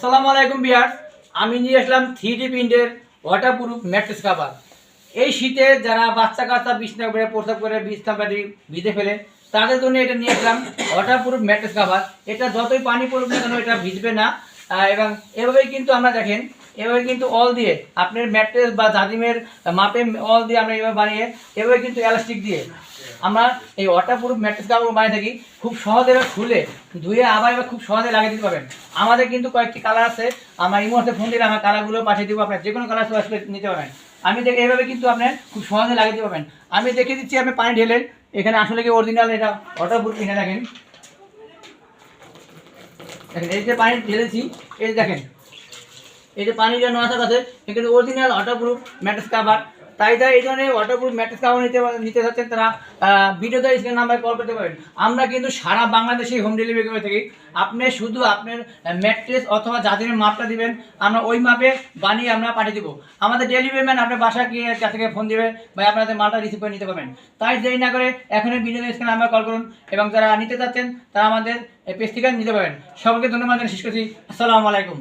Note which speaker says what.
Speaker 1: আসসালামু আলাইকুম ভিউয়ার্স, আমি নিয়ে আসলাম 3D প্রিন্টের ওয়াটারপ্রুফ ম্যাট্রেস কভার। এই শীতে যারা বাচ্চা কাচ্চা বিছনা করে প্রস্রাব করে বিছনা পাটি ভিজে ফেলে তাদের জন্য এটা নিয়ে আসলাম ওয়াটারপ্রুফ ম্যাট্রেস কভার। এটা যতই পানি পড়ুক না কেন এটা ভিজবে না। এবং এভাবেই কিন্তু আমরা দেখেন, এভাবে কিন্তু অল দিয়ে আপনার ম্যাট্রেস বা জাজিমের মাপে অল দিয়ে আমরা এভাবে বানিয়ে এভাবে কিন্তু এলাস্টিক দিয়ে আমরা এই ওয়াটারপ্রুফ ম্যাট্রেস কাভার বানিয়ে থাকি। খুব সহজে এবার খুলে ধুয়ে আবার এবার খুব সহজে লাগিয়ে দিতে পারবেন। আমাদের কিন্তু কয়েকটি কালার আছে, আমার ইমোতে ফোন দিলে আমার কালারগুলো পাঠিয়ে দেবো, আপনার যে কোনো কালার চয়েস করে নিতে পারবেন। আমি দেখে এইভাবে কিন্তু আপনি খুব সহজে লাগিয়ে দিতে পারবেন। আমি দেখে দিচ্ছি, আপনি পানি ঢেলে এখানে আসলে কি অরিজিনাল এটা ওয়াটারপ্রুফ কিনে দেখেন। দেখেন এই যে পানি ঢেলেছি, এই যে দেখেন এই যে পানি যেন আসার কাছে এখানে অরিজিনাল ওয়াটারপ্রুফ ম্যাট্রেস কভার। তাই এই ধরনের ওয়াটারপ্রুফ ম্যাট্রেস কভার নিতে চাচ্ছেন তারা ভিডিওতে স্ক্রিন নাম্বারে কল করতে পারেন। আমরা কিন্তু সারা বাংলাদেশে হোম ডেলিভারি করে থাকি। আপনি শুধু আপনার ম্যাট্রেস অথবা জাজিমের মাপটা দিবেন, আমরা ওই মাপে বানিয়ে আমরা পাঠিয়ে দেবো। আমাদের ডেলিভারি ম্যান আপনার বাসা গিয়ে থেকে ফোন দেবে বা আপনাদের মালটা রিসিভ করে নিতে পারবেন। তাই দেরি না করে এখনই ভিডিওতে স্ক্রিন নাম্বারে কল করুন এবং যারা নিতে চাচ্ছেন তারা আমাদের পেজ থেকে নিতে পারেন। সকলকে ধন্যবাদ শেষ করছি। আসসালামু আলাইকুম।